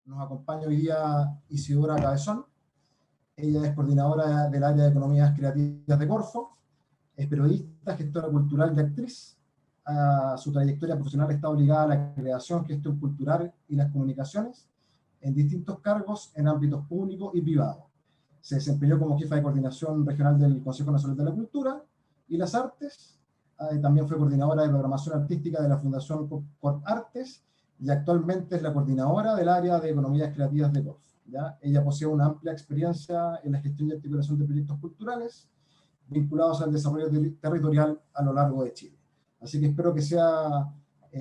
Nos acompaña hoy día Isidora Cabezón. Ella es coordinadora del área de Economías Creativas de Corfo, es periodista, gestora cultural y actriz. Su trayectoria profesional está ligada a la creación, gestión cultural y las comunicaciones en distintos cargos en ámbitos públicos y privados. Se desempeñó como jefa de coordinación regional del Consejo Nacional de la Cultura y las Artes. También fue coordinadora de programación artística de la Fundación Corp Artes y actualmente es la coordinadora del área de Economías Creativas de Corfo. ¿Ya? Ella posee una amplia experiencia en la gestión y articulación de proyectos culturales vinculados al desarrollo territorial a lo largo de Chile. Así que espero que sea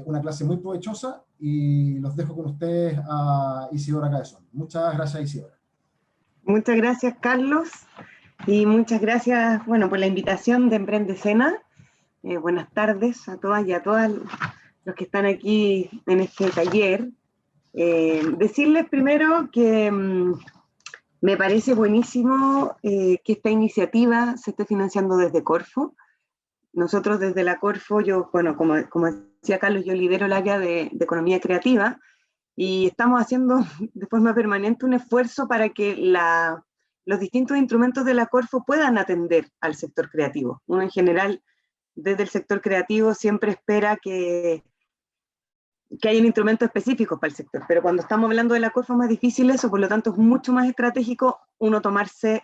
una clase muy provechosa y los dejo con ustedes a Isidora Cabezón. Muchas gracias, Isidora. Muchas gracias, Carlos, y muchas gracias, bueno, por la invitación de Emprende Escena. Buenas tardes a todas y a todos los que están aquí en este taller. Decirles primero que me parece buenísimo que esta iniciativa se esté financiando desde Corfo. Nosotros desde la Corfo, yo, bueno, como decía Carlos, yo lidero el área de Economía Creativa y estamos haciendo de forma permanente un esfuerzo para que los distintos instrumentos de la Corfo puedan atender al sector creativo. Uno en general, desde el sector creativo, siempre espera que hayan instrumentos específicos para el sector, pero cuando estamos hablando de la Corfo es más difícil eso, por lo tanto es mucho más estratégico uno tomarse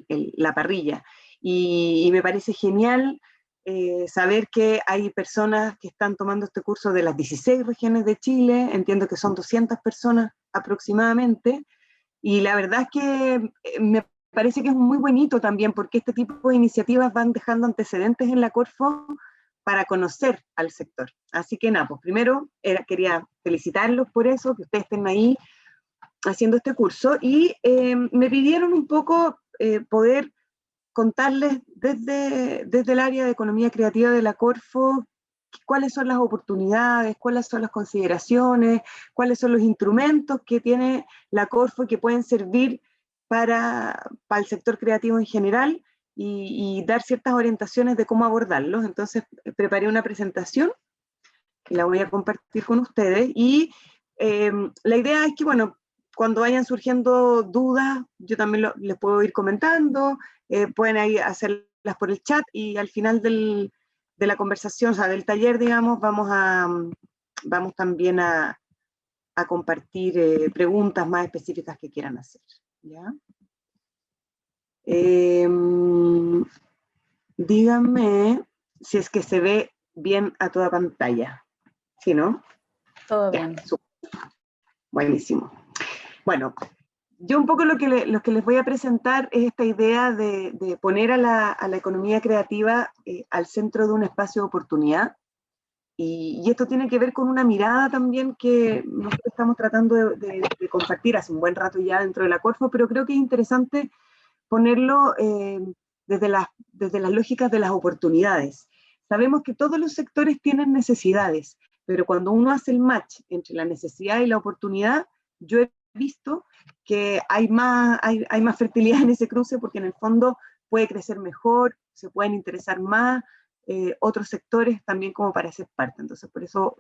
la parrilla. Y me parece genial saber que hay personas que están tomando este curso de las 16 regiones de Chile, entiendo que son 200 personas aproximadamente, y la verdad es que me parece que es muy bonito también, porque este tipo de iniciativas van dejando antecedentes en la Corfo para conocer al sector. Así que nada, pues primero quería felicitarlos por eso, que ustedes estén ahí haciendo este curso, y me pidieron un poco poder contarles desde el área de Economía Creativa de la Corfo cuáles son las oportunidades, cuáles son las consideraciones, cuáles son los instrumentos que tiene la Corfo y que pueden servir para el sector creativo en general, y dar ciertas orientaciones de cómo abordarlos. Entonces preparé una presentación y la voy a compartir con ustedes, y la idea es que, bueno, cuando vayan surgiendo dudas, yo también les puedo ir comentando, pueden ahí hacerlas por el chat, y al final de la conversación, o sea, del taller, digamos, vamos también a compartir preguntas más específicas que quieran hacer, ¿ya? Díganme si es que se ve bien a toda pantalla. ¿Sí, no? Todo bien. Buenísimo. Bueno, yo un poco lo que les voy a presentar es esta idea de poner a la economía creativa al centro de un espacio de oportunidad. Y esto tiene que ver con una mirada también que nosotros estamos tratando de compartir hace un buen rato ya dentro de la Corfo, pero creo que es interesante ponerlo desde las lógicas de las oportunidades. Sabemos que todos los sectores tienen necesidades, pero cuando uno hace el match entre la necesidad y la oportunidad, yo he visto que hay más fertilidad en ese cruce, porque en el fondo puede crecer mejor, se pueden interesar más otros sectores también como para ser parte. Entonces, por eso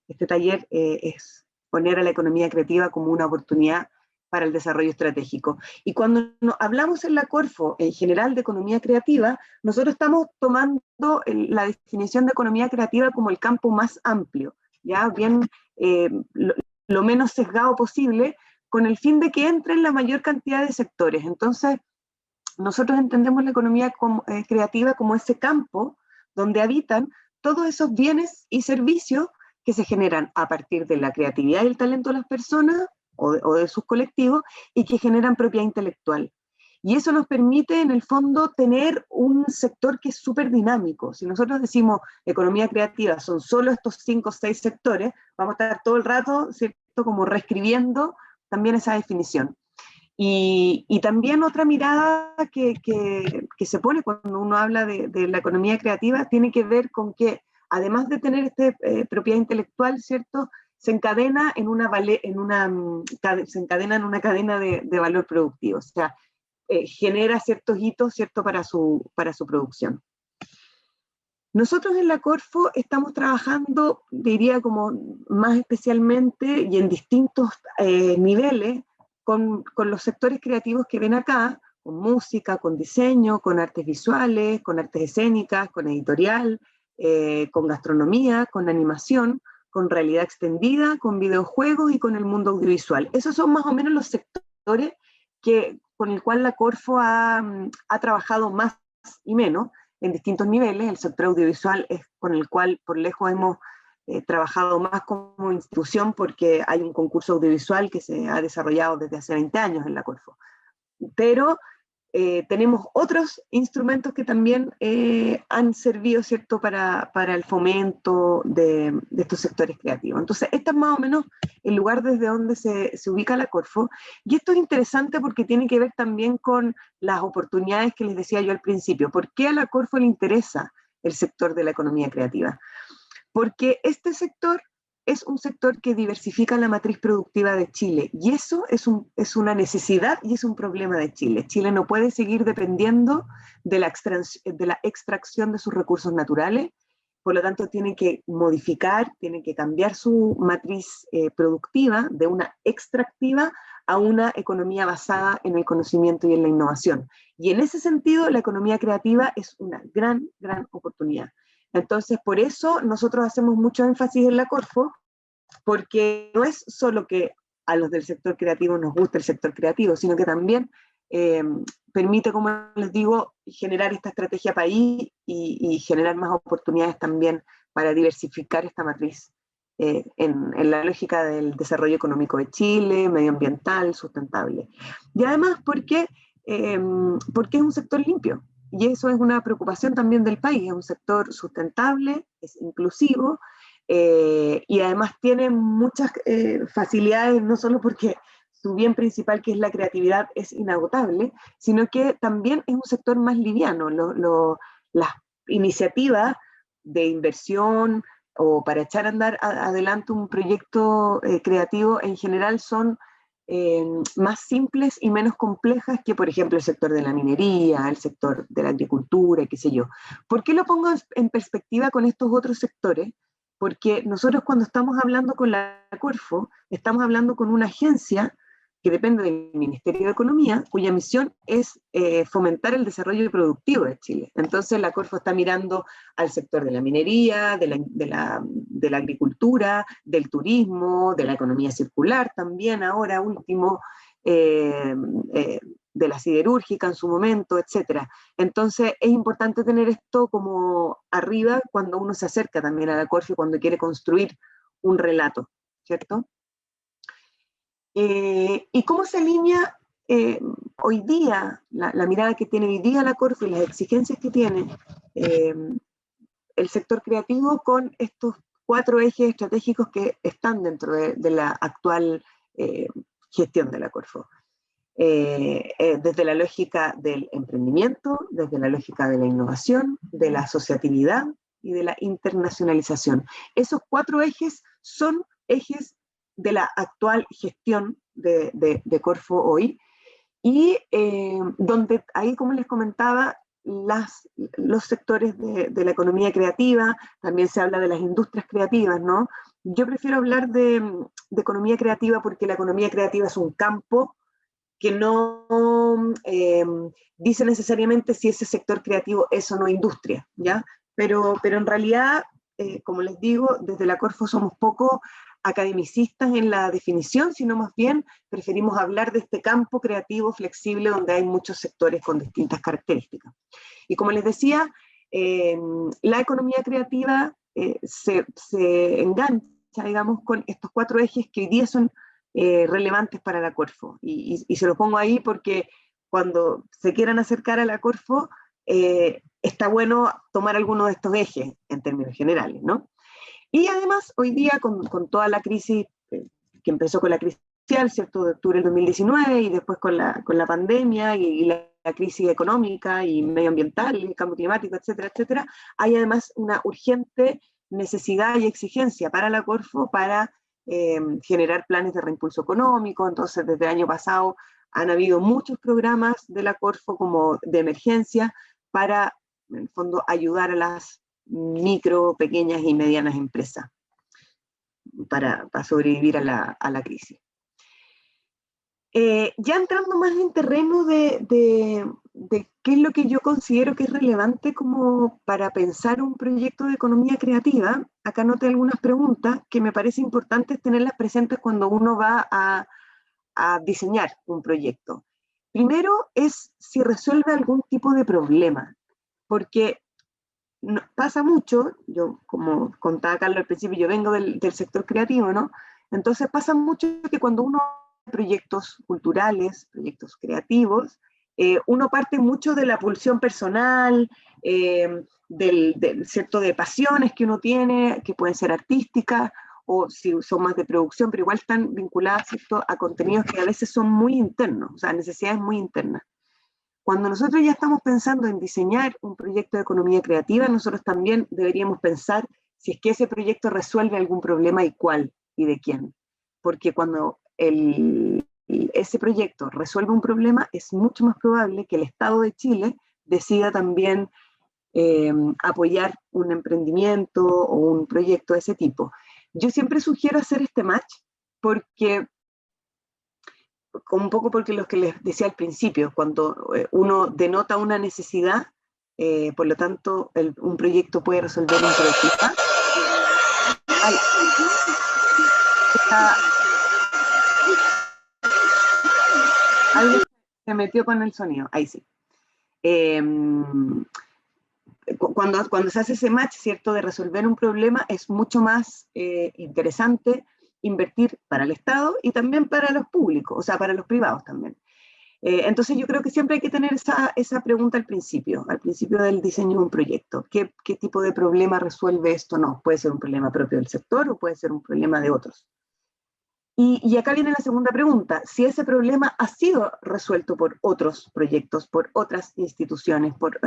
este taller es poner a la economía creativa como una oportunidad para el desarrollo estratégico. Y cuando hablamos en la Corfo, en general, de economía creativa, nosotros estamos tomando la definición de economía creativa como el campo más amplio, ¿ya? Bien, lo menos sesgado posible, con el fin de que entren la mayor cantidad de sectores. Entonces, nosotros entendemos la economía creativa como ese campo donde habitan todos esos bienes y servicios que se generan a partir de la creatividad y el talento de las personas, o de sus colectivos, y que generan propiedad intelectual. Y eso nos permite, en el fondo, tener un sector que es súper dinámico. Si nosotros decimos economía creativa, son solo estos 5 o 6 sectores, vamos a estar todo el rato, ¿cierto?, como reescribiendo también esa definición. Y también otra mirada que se pone cuando uno habla de la economía creativa tiene que ver con que, además de tener propiedad intelectual, ¿cierto?, se encadena en una cadena de valor productivo, o sea, genera ciertos hitos, ¿cierto?, para su producción. Nosotros en la Corfo estamos trabajando, diría como más especialmente y en distintos niveles con los sectores creativos que ven acá, con música, con diseño, con artes visuales, con artes escénicas, con editorial, con gastronomía, con animación, con realidad extendida, con videojuegos y con el mundo audiovisual. Esos son más o menos los sectores con el cual la Corfo ha trabajado más y menos en distintos niveles. El sector audiovisual es con el cual por lejos hemos trabajado más como institución, porque hay un concurso audiovisual que se ha desarrollado desde hace 20 años en la Corfo. Pero tenemos otros instrumentos que también han servido, ¿cierto?, para el fomento de estos sectores creativos. Entonces, este es más o menos el lugar desde donde se ubica la Corfo. Y esto es interesante porque tiene que ver también con las oportunidades que les decía yo al principio. ¿Por qué a la Corfo le interesa el sector de la economía creativa? Porque este sector es un sector que diversifica la matriz productiva de Chile, y eso es una necesidad y es un problema de Chile. Chile no puede seguir dependiendo de la extracción de sus recursos naturales, por lo tanto tiene que modificar, tiene que cambiar su matriz productiva de una extractiva a una economía basada en el conocimiento y en la innovación. Y en ese sentido, la economía creativa es una gran, gran oportunidad. Entonces, por eso nosotros hacemos mucho énfasis en la Corfo, porque no es solo que a los del sector creativo nos gusta el sector creativo, sino que también permite, como les digo, generar esta estrategia país y generar más oportunidades también para diversificar esta matriz en la lógica del desarrollo económico de Chile, medioambiental, sustentable. Y además porque es un sector limpio. Y eso es una preocupación también del país. Es un sector sustentable, es inclusivo, y además tiene muchas facilidades, no solo porque su bien principal, que es la creatividad, es inagotable, sino que también es un sector más liviano. Las iniciativas de inversión o para echar a andar adelante un proyecto creativo en general son más simples y menos complejas que, por ejemplo, el sector de la minería, el sector de la agricultura, qué sé yo. ¿Por qué lo pongo en perspectiva con estos otros sectores? Porque nosotros cuando estamos hablando con la Corfo, estamos hablando con una agencia que depende del Ministerio de Economía, cuya misión es fomentar el desarrollo productivo de Chile. Entonces la Corfo está mirando al sector de la minería, de la agricultura, del turismo, de la economía circular también, ahora último, de la siderúrgica en su momento, etc. Entonces es importante tener esto como arriba cuando uno se acerca también a la Corfo, cuando quiere construir un relato, ¿cierto? ¿Y cómo se alinea hoy día, la mirada que tiene hoy día la Corfo y las exigencias que tiene el sector creativo con estos 4 ejes estratégicos que están dentro de la actual gestión de la Corfo? Desde la lógica del emprendimiento, desde la lógica de la innovación, de la asociatividad y de la internacionalización. Esos 4 ejes son ejes de la actual gestión de Corfo hoy, y donde ahí, como les comentaba, los sectores de la economía creativa, también se habla de las industrias creativas, ¿no? Yo prefiero hablar de economía creativa porque la economía creativa es un campo que no dice necesariamente si ese sector creativo es o no industria, ¿ya? Pero en realidad, como les digo, desde la Corfo somos poco academicistas en la definición, sino más bien preferimos hablar de este campo creativo flexible donde hay muchos sectores con distintas características. Y como les decía, la economía creativa se engancha, digamos, con estos 4 ejes que hoy día son relevantes para la Corfo. Y se lo pongo ahí porque cuando se quieran acercar a la Corfo, está bueno tomar alguno de estos ejes en términos generales, ¿no? Y además, hoy día, con toda la crisis, que empezó con la crisis social, ¿cierto?, de octubre del 2019, y después con la pandemia y la crisis económica y medioambiental, el cambio climático, etcétera, etcétera, hay además una urgente necesidad y exigencia para la Corfo para generar planes de reimpulso económico. Entonces, desde el año pasado han habido muchos programas de la Corfo como de emergencia para, en el fondo, ayudar a las micro, pequeñas y medianas empresas para sobrevivir a la crisis. Ya entrando más en terreno de qué es lo que yo considero que es relevante como para pensar un proyecto de economía creativa, acá anoté algunas preguntas que me parece importantes tenerlas presentes cuando uno va a diseñar un proyecto. Primero es si resuelve algún tipo de problema, porque pasa mucho, yo como contaba Carlos al principio, yo vengo del sector creativo, ¿no? Entonces pasa mucho que cuando uno proyectos culturales, proyectos creativos, uno parte mucho de la pulsión personal, cierto, de pasiones que uno tiene, que pueden ser artísticas, o si son más de producción, pero igual están vinculadas, ¿cierto?, a contenidos que a veces son muy internos, o sea, necesidades muy internas. Cuando nosotros ya estamos pensando en diseñar un proyecto de economía creativa, nosotros también deberíamos pensar si es que ese proyecto resuelve algún problema y cuál y de quién. Porque cuando ese proyecto resuelve un problema, es mucho más probable que el Estado de Chile decida también apoyar un emprendimiento o un proyecto de ese tipo. Yo siempre sugiero hacer este match porque un poco porque lo que les decía al principio, cuando uno denota una necesidad, por lo tanto, un proyecto puede resolver un problema. Ay, alguien se metió con el sonido, ahí sí. Cuando se hace ese match, ¿cierto?, de resolver un problema, es mucho más interesante invertir para el Estado y también para los públicos, o sea, para los privados también. Entonces yo creo que siempre hay que tener esa pregunta al principio del diseño de un proyecto. ¿Qué tipo de problema resuelve esto? No, puede ser un problema propio del sector o puede ser un problema de otros. Y acá viene la segunda pregunta, si ese problema ha sido resuelto por otros proyectos, por otras instituciones, por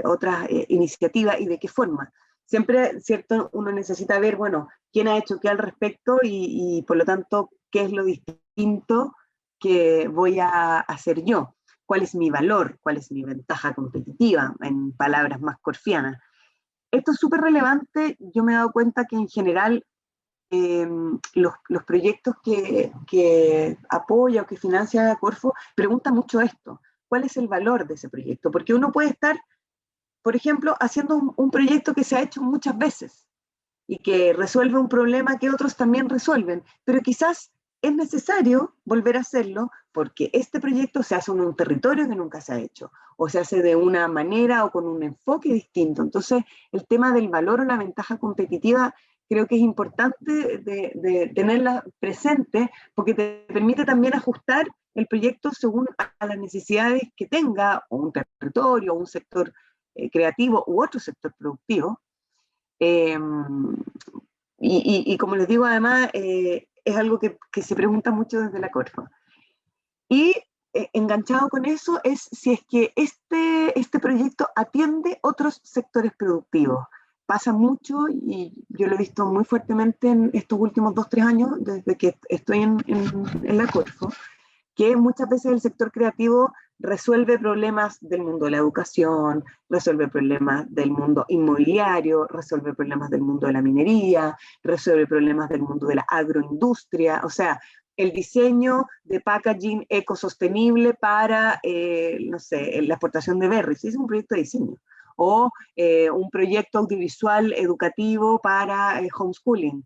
otras iniciativas y de qué forma. Siempre, ¿cierto?, uno necesita ver, bueno, quién ha hecho qué al respecto y por lo tanto, qué es lo distinto que voy a hacer yo. ¿Cuál es mi valor? ¿Cuál es mi ventaja competitiva? En palabras más corfianas. Esto es súper relevante. Yo me he dado cuenta que en general los proyectos que apoya o que financia Corfo preguntan mucho esto. ¿Cuál es el valor de ese proyecto? Porque uno puede estar, por ejemplo, haciendo un proyecto que se ha hecho muchas veces y que resuelve un problema que otros también resuelven, pero quizás es necesario volver a hacerlo porque este proyecto se hace en un territorio que nunca se ha hecho, o se hace de una manera o con un enfoque distinto. Entonces, el tema del valor o la ventaja competitiva creo que es importante de tenerla presente porque te permite también ajustar el proyecto según a las necesidades que tenga o un territorio, o un sector creativo u otro sector productivo. Y como les digo, además, es algo que se pregunta mucho desde la Corfo. Y enganchado con eso es si es que este proyecto atiende otros sectores productivos. Pasa mucho, y yo lo he visto muy fuertemente en estos últimos 2-3 años, desde que estoy en la Corfo, que muchas veces el sector creativo resuelve problemas del mundo de la educación, resuelve problemas del mundo inmobiliario, resuelve problemas del mundo de la minería, resuelve problemas del mundo de la agroindustria, o sea, el diseño de packaging ecosostenible para, no sé, la exportación de berries, es un proyecto de diseño, o un proyecto audiovisual educativo para homeschooling.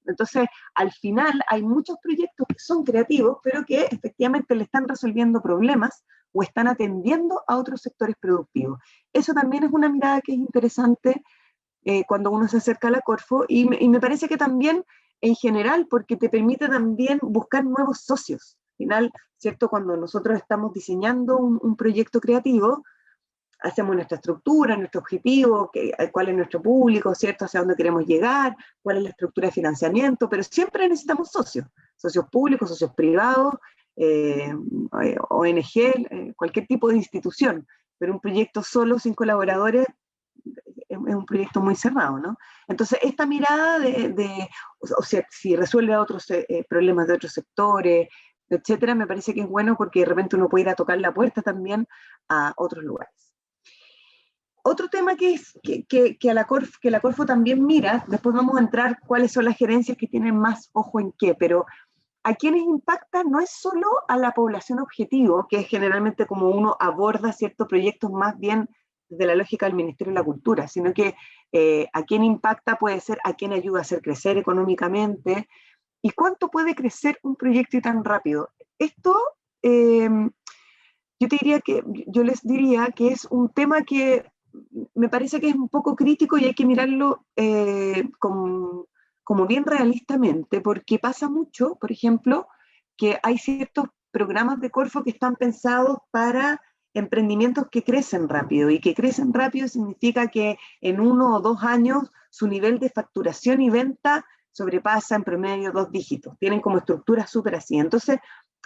Entonces, al final hay muchos proyectos que son creativos, pero que efectivamente le están resolviendo problemas o están atendiendo a otros sectores productivos. Eso también es una mirada que es interesante cuando uno se acerca a la Corfo y me parece que también en general, porque te permite también buscar nuevos socios. Al final, ¿cierto? Cuando nosotros estamos diseñando un proyecto creativo, hacemos nuestra estructura, nuestro objetivo, cuál es nuestro público, ¿cierto? Hacia dónde queremos llegar, cuál es la estructura de financiamiento, pero siempre necesitamos socios públicos, socios privados, ONG, cualquier tipo de institución, pero un proyecto solo, sin colaboradores, es un proyecto muy cerrado, ¿no? Entonces, esta mirada o sea, si resuelve otros problemas de otros sectores, etcétera, me parece que es bueno porque de repente uno puede ir a tocar la puerta también a otros lugares. Otro tema que la Corfo también mira, después vamos a entrar cuáles son las gerencias que tienen más ojo en qué, pero a quienes impacta no es solo a la población objetivo, que es generalmente como uno aborda ciertos proyectos más bien desde la lógica del Ministerio de la Cultura, sino que a quien impacta puede ser a quien ayuda a hacer crecer económicamente, y cuánto puede crecer un proyecto y tan rápido. Esto, yo les diría que es un tema que me parece que es un poco crítico y hay que mirarlo como bien realistamente, porque pasa mucho, por ejemplo, que hay ciertos programas de Corfo que están pensados para emprendimientos que crecen rápido, y que crecen rápido significa que en 1 o 2 años su nivel de facturación y venta sobrepasa en promedio 2 dígitos, tienen como estructuras súper así. Entonces,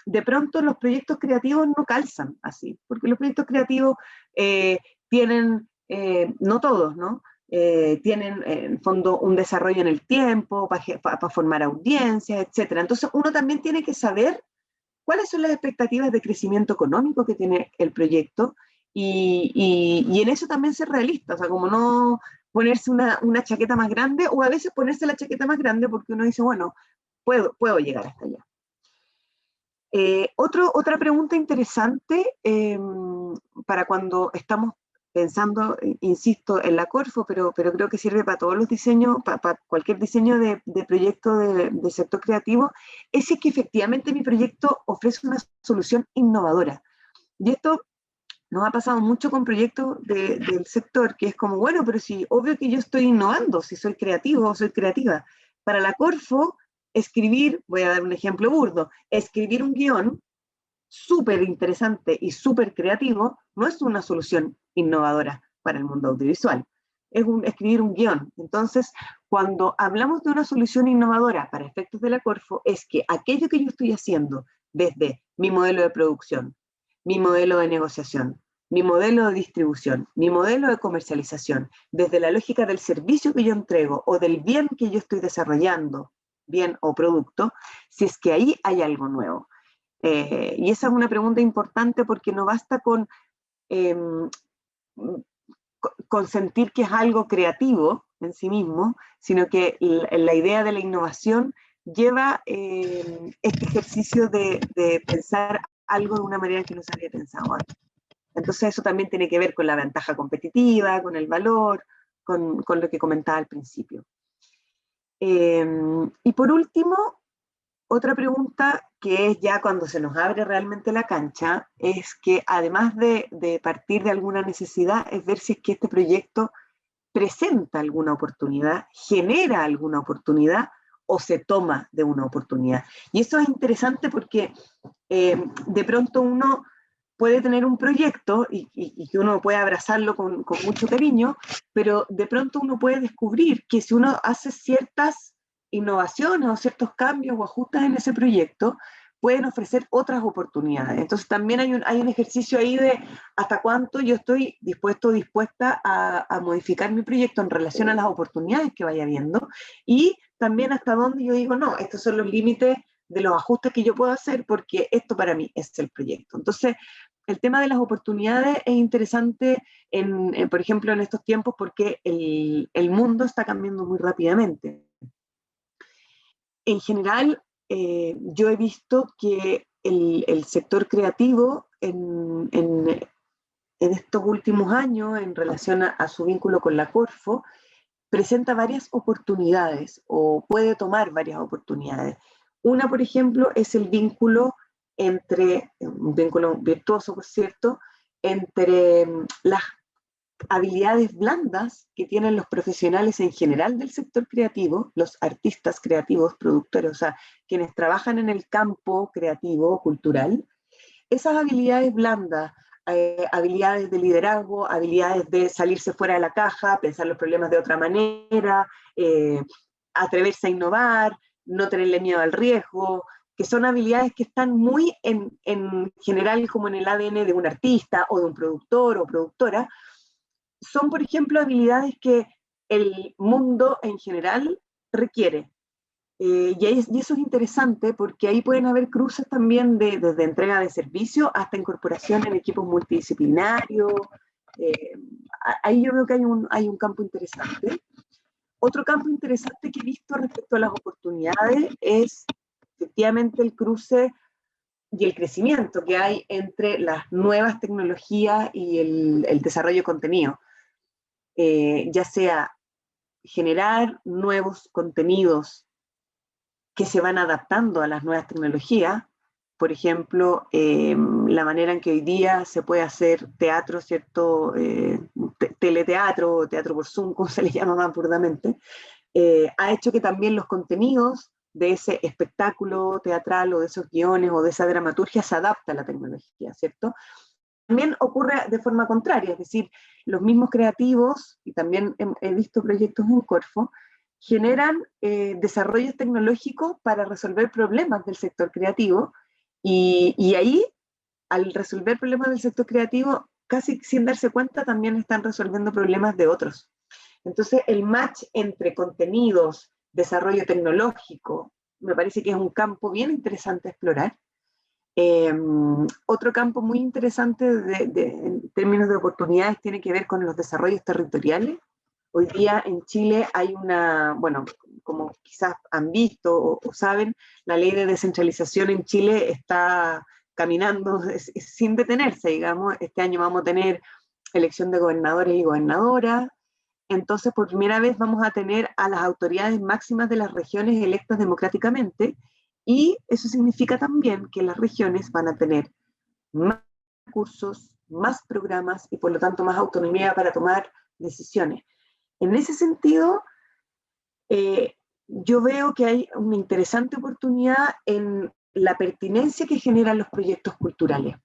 de pronto los proyectos creativos no calzan así, porque los proyectos creativos tienen, no todos, ¿no? Tienen en el fondo un desarrollo en el tiempo para formar audiencias, etcétera. Entonces uno también tiene que saber cuáles son las expectativas de crecimiento económico que tiene el proyecto y en eso también ser realista, o sea, como no ponerse una chaqueta más grande, o a veces ponerse la chaqueta más grande porque uno dice, bueno, puedo llegar hasta allá. Otra pregunta interesante para cuando estamos pensando, insisto, en la Corfo, pero creo que sirve para todos los diseños, para cualquier diseño de proyecto de sector creativo, es si que efectivamente mi proyecto ofrece una solución innovadora. Y esto nos ha pasado mucho con proyectos del sector, que es como, bueno, pero si obvio que yo estoy innovando, si soy creativo o soy creativa. Para la Corfo, escribir, voy a dar un ejemplo burdo, escribir un guión súper interesante y súper creativo no es una solución innovadora para el mundo audiovisual, es escribir un guión. Entonces, cuando hablamos de una solución innovadora para efectos de la Corfo, es que aquello que yo estoy haciendo desde mi modelo de producción, mi modelo de negociación, mi modelo de distribución, mi modelo de comercialización, desde la lógica del servicio que yo entrego o del bien que yo estoy desarrollando, bien o producto, si es que ahí hay algo nuevo. Y esa es una pregunta importante porque no basta con sentir que es algo creativo en sí mismo, sino que la idea de la innovación lleva este ejercicio de pensar algo de una manera que no se había pensado antes. Entonces eso también tiene que ver con la ventaja competitiva, con el valor, con lo que comentaba al principio. Y por último, otra pregunta que es ya cuando se nos abre realmente la cancha, es que además de partir de alguna necesidad, es ver si es que este proyecto presenta alguna oportunidad, genera alguna oportunidad o se toma de una oportunidad. Y eso es interesante porque de pronto uno puede tener un proyecto y que uno puede abrazarlo con mucho cariño, pero de pronto uno puede descubrir que si uno hace ciertas innovaciones o ciertos cambios o ajustes en ese proyecto, pueden ofrecer otras oportunidades. Entonces también hay un ejercicio ahí de hasta cuánto yo estoy dispuesto o dispuesta a modificar mi proyecto en relación a las oportunidades que vaya viendo, y también hasta dónde yo digo, no, estos son los límites de los ajustes que yo puedo hacer porque esto para mí es el proyecto. Entonces, el tema de las oportunidades es interesante, por ejemplo, en estos tiempos porque el mundo está cambiando muy rápidamente. En general, yo he visto que el sector creativo en estos últimos años, en relación a su vínculo con la Corfo, presenta varias oportunidades o puede tomar varias oportunidades. Una, por ejemplo, es el vínculo un vínculo virtuoso, por cierto, entre las habilidades blandas que tienen los profesionales en general del sector creativo, los artistas creativos, productores, o sea, quienes trabajan en el campo creativo, cultural. Esas habilidades blandas, habilidades de liderazgo, habilidades de salirse fuera de la caja, pensar los problemas de otra manera, atreverse a innovar, no tenerle miedo al riesgo, que son habilidades que están muy en general como en el ADN de un artista o de un productor o productora. Son, por ejemplo, habilidades que el mundo en general requiere. Y eso es interesante porque ahí pueden haber cruces también desde entrega de servicio hasta incorporación en equipos multidisciplinarios, Ahí yo veo que hay un campo interesante. Otro campo interesante que he visto respecto a las oportunidades es efectivamente el cruce y el crecimiento que hay entre las nuevas tecnologías y el desarrollo de contenido. Ya sea generar nuevos contenidos que se van adaptando a las nuevas tecnologías. Por ejemplo, la manera en que hoy día se puede hacer teatro, ¿cierto? Teleteatro, teatro por Zoom, como se le llama más burdamente, ha hecho que también los contenidos de ese espectáculo teatral o de esos guiones o de esa dramaturgia se adapta a la tecnología, ¿cierto? También ocurre de forma contraria, es decir, los mismos creativos, y también he visto proyectos en Corfo, generan desarrollos tecnológicos para resolver problemas del sector creativo, y ahí, al resolver problemas del sector creativo, casi sin darse cuenta, también están resolviendo problemas de otros. Entonces, el match entre contenidos, desarrollo tecnológico, me parece que es un campo bien interesante a explorar. Otro campo muy interesante en términos de oportunidades tiene que ver con los desarrollos territoriales. Hoy día en Chile hay bueno, como quizás han visto o saben, la ley de descentralización en Chile está caminando sin detenerse, digamos. Este año vamos a tener elección de gobernadores y gobernadoras. Entonces, por primera vez vamos a tener a las autoridades máximas de las regiones electas democráticamente, y eso significa también que las regiones van a tener más recursos, más programas y por lo tanto más autonomía para tomar decisiones. En ese sentido, yo veo que hay una interesante oportunidad en la pertinencia que generan los proyectos culturales.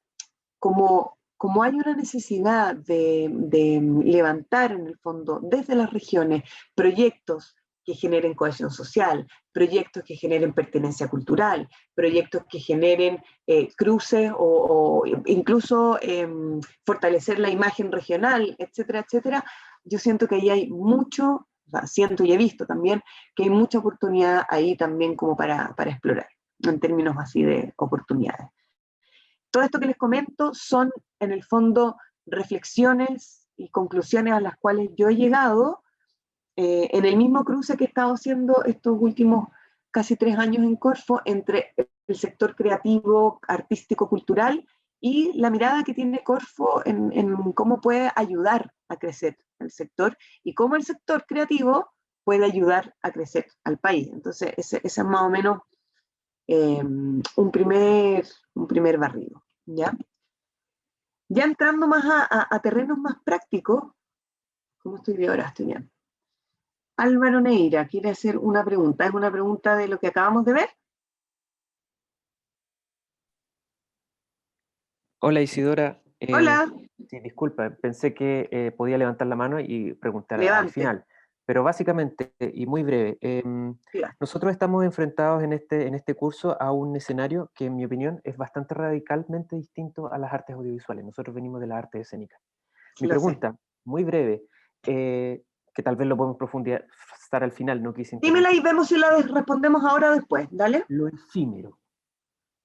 Como hay una necesidad de levantar en el fondo desde las regiones proyectos que generen cohesión social, proyectos que generen pertenencia cultural, proyectos que generen cruces o incluso fortalecer la imagen regional, etcétera, etcétera. Yo siento que ahí hay mucho, o sea, siento y he visto también que hay mucha oportunidad ahí también como para explorar, en términos así de oportunidades. Todo esto que les comento son, en el fondo, reflexiones y conclusiones a las cuales yo he llegado en el mismo cruce que he estado haciendo estos últimos casi 3 años en Corfo entre el sector creativo, artístico, cultural y la mirada que tiene Corfo en cómo puede ayudar a crecer el sector y cómo el sector creativo puede ayudar a crecer al país. Entonces, ese es más o menos un primer barrido, ¿ya? Ya entrando más a terrenos más prácticos, ¿cómo estoy de ahora? Estoy bien. Álvaro Neira quiere hacer una pregunta. ¿Es una pregunta de lo que acabamos de ver? Hola Isidora. Hola. Sí, disculpa, pensé que podía levantar la mano y preguntar al Levante. final. Pero básicamente, y muy breve, nosotros estamos enfrentados en este curso a un escenario que, en mi opinión, es bastante radicalmente distinto a las artes audiovisuales. Nosotros venimos de las artes escénicas. Mi pregunta, muy breve, que tal vez lo podemos profundizar al final, no quise interrumpir. Dímela y vemos si la respondemos ahora o después, ¿dale? Lo efímero.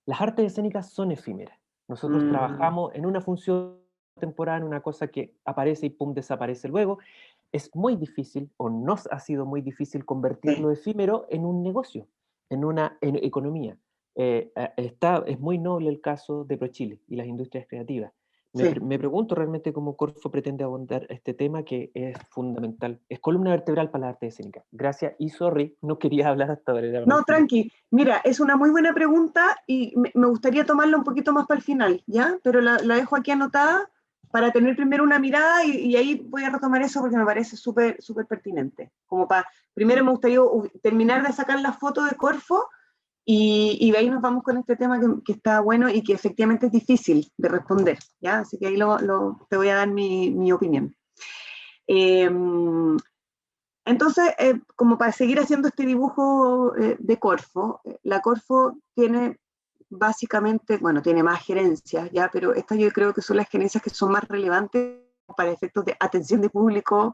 Las artes escénicas son efímeras. Nosotros trabajamos en una función temporal, una cosa que aparece y pum, desaparece luego. Es muy difícil, o nos ha sido muy difícil, convertir lo efímero en un negocio, en una economía. Es muy noble el caso de ProChile y las industrias creativas. Me pregunto realmente cómo Corfo pretende abordar este tema que es fundamental. Es columna vertebral para la arte escénica. Gracias y sorry, no quería hablar hasta ahora. No, tranqui. Mira, es una muy buena pregunta y me gustaría tomarla un poquito más para el final, ¿ya? Pero la dejo aquí anotada para tener primero una mirada y ahí voy a retomar eso porque me parece súper pertinente. Primero me gustaría terminar de sacar la foto de Corfo y de ahí nos vamos con este tema que está bueno y que efectivamente es difícil de responder, ¿ya? Así que ahí te voy a dar mi opinión. Entonces, como para seguir haciendo este dibujo de Corfo, la Corfo tiene básicamente, bueno, tiene más gerencias, ¿ya? Pero estas yo creo que son las gerencias que son más relevantes para efectos de atención de público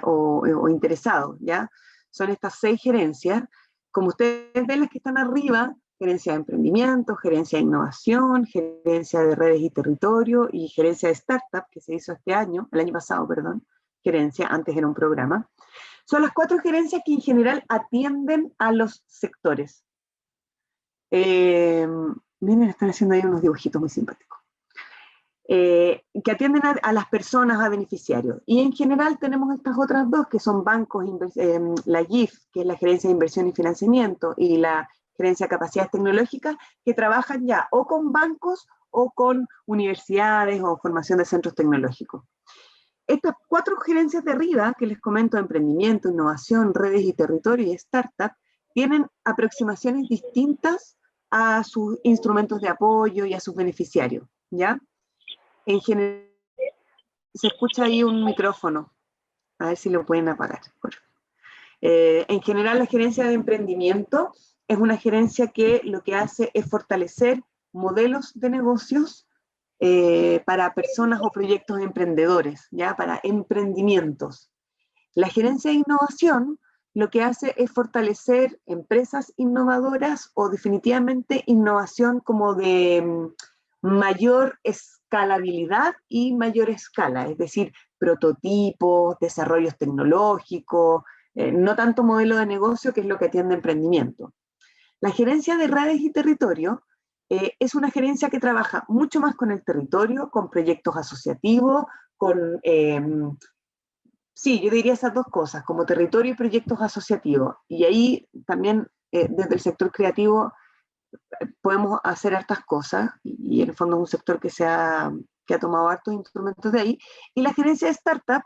o interesados, ¿ya? Son estas 6 gerencias. Como ustedes ven, las que están arriba gerencia de emprendimiento, gerencia de innovación, gerencia de redes y territorio y gerencia de startup, que se hizo el año pasado, perdón, gerencia, antes era un programa. Son las 4 gerencias que en general atienden a los sectores. Miren, están haciendo ahí unos dibujitos muy simpáticos. Que atienden a las personas, a beneficiarios. Y en general tenemos estas otras 2, que son bancos, la GIF, que es la Gerencia de Inversión y Financiamiento, y la Gerencia de Capacidades Tecnológicas, que trabajan ya o con bancos o con universidades o formación de centros tecnológicos. Estas 4 gerencias de arriba, que les comento, emprendimiento, innovación, redes y territorio y startup, tienen aproximaciones distintas a sus instrumentos de apoyo y a sus beneficiarios, ¿ya? En general, se escucha ahí un micrófono, a ver si lo pueden apagar. En general, la gerencia de emprendimiento es una gerencia que lo que hace es fortalecer modelos de negocios para personas o proyectos emprendedores, ¿ya? Para emprendimientos. La gerencia de innovación lo que hace es fortalecer empresas innovadoras o definitivamente innovación como de mayor escalabilidad y mayor escala, es decir, prototipos, desarrollos tecnológicos, no tanto modelo de negocio, que es lo que atiende emprendimiento. La gerencia de redes y territorio es una gerencia que trabaja mucho más con el territorio, con proyectos asociativos, con, sí, yo diría esas 2 cosas, como territorio y proyectos asociativos. Y ahí también, desde el sector creativo, podemos hacer hartas cosas, y en el fondo es un sector que ha tomado hartos instrumentos de ahí. Y la gerencia de startup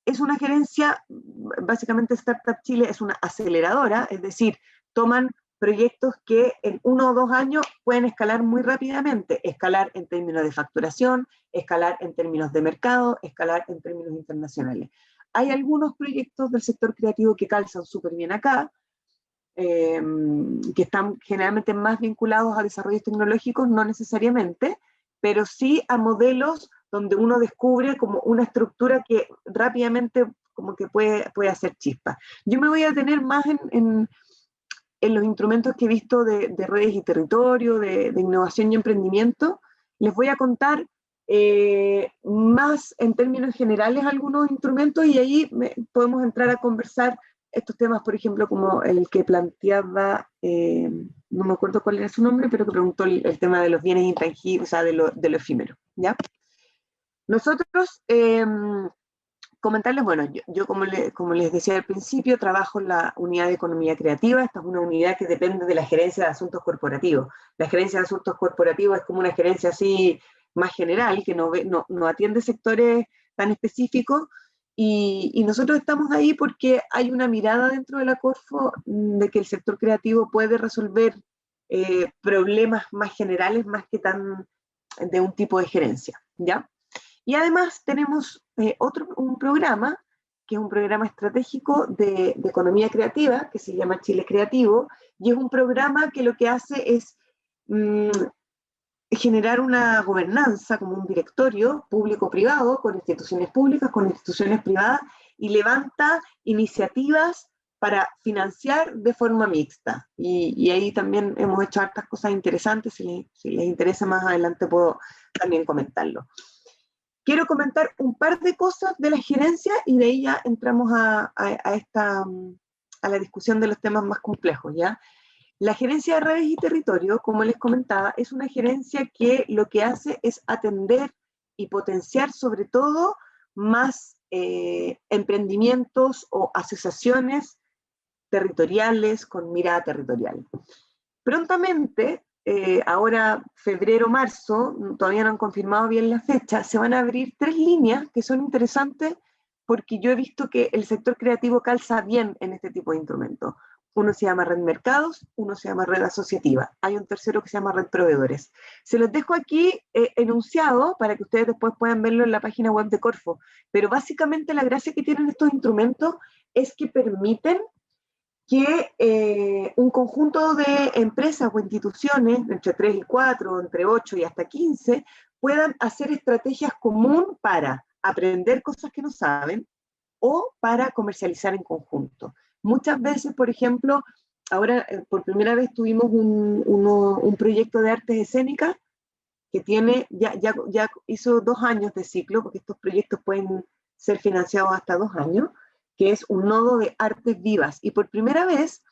es una gerencia, básicamente Startup Chile es una aceleradora, es decir, toman proyectos que en 1 o 2 años pueden escalar muy rápidamente, escalar en términos de facturación, escalar en términos de mercado, escalar en términos internacionales. Hay algunos proyectos del sector creativo que calzan súper bien acá, que están generalmente más vinculados a desarrollos tecnológicos, no necesariamente, pero sí a modelos donde uno descubre como una estructura que rápidamente como que puede hacer chispas. Yo me voy a detener más en los instrumentos que he visto de redes y territorio, de innovación y emprendimiento. Les voy a contar más en términos generales algunos instrumentos, y ahí podemos entrar a conversar estos temas, por ejemplo, como el que planteaba, no me acuerdo cuál era su nombre, pero que preguntó el tema de los bienes intangibles, o sea, de lo efímero, ¿ya? Nosotros, comentarles, bueno, yo como les decía al principio, trabajo en la unidad de economía creativa. Esta es una unidad que depende de la gerencia de asuntos corporativos. La gerencia de asuntos corporativos es como una gerencia así más general, que no atiende sectores tan específicos, y nosotros estamos ahí porque hay una mirada dentro de la Corfo de que el sector creativo puede resolver problemas más generales, más que tan de un tipo de gerencia, ¿ya? Y además tenemos un programa, que es un programa estratégico de economía creativa, que se llama Chile Creativo, y es un programa que lo que hace es generar una gobernanza, como un directorio público-privado, con instituciones públicas, con instituciones privadas, y levanta iniciativas para financiar de forma mixta. Y ahí también hemos hecho hartas cosas interesantes. Si les interesa más adelante puedo también comentarlo. Quiero comentar un par de cosas de la gerencia y de ahí ya entramos a la discusión de los temas más complejos, ¿ya? La gerencia de redes y territorio, como les comentaba, es una gerencia que lo que hace es atender y potenciar sobre todo más emprendimientos o asociaciones territoriales con mirada territorial. Prontamente, ahora febrero, marzo, todavía no han confirmado bien la fecha, se van a abrir 3 líneas que son interesantes porque yo he visto que el sector creativo calza bien en este tipo de instrumentos. Uno se llama red mercados, uno se llama red asociativa, hay un tercero que se llama red proveedores. Se los dejo aquí enunciado para que ustedes después puedan verlo en la página web de Corfo, pero básicamente la gracia que tienen estos instrumentos es que permiten que un conjunto de empresas o instituciones, entre 3 y 4, entre 8 y hasta 15, puedan hacer estrategias comunes para aprender cosas que no saben o para comercializar en conjunto. Muchas veces, por ejemplo, ahora por primera vez tuvimos un proyecto de artes escénicas que tiene, ya hizo 2 años de ciclo, porque estos proyectos pueden ser financiados hasta 2 años, que es un nodo de artes vivas. Y por primera vez,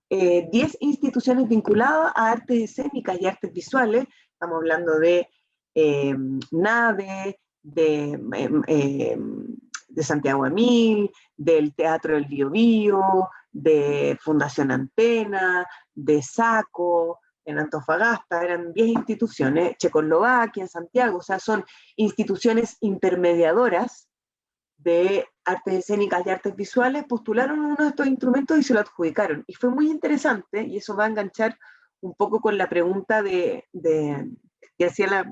10 instituciones vinculadas a artes escénicas y artes visuales, estamos hablando de NAVE, de Santiago Emil, del Teatro del Bío Bío, de Fundación Antena, de SACO, en Antofagasta, eran 10 instituciones, Checoslovaquia, en Santiago, o sea, son instituciones intermediadoras de artes escénicas y artes visuales, postularon uno de estos instrumentos y se lo adjudicaron. Y fue muy interesante, y eso va a enganchar un poco con la pregunta que hacía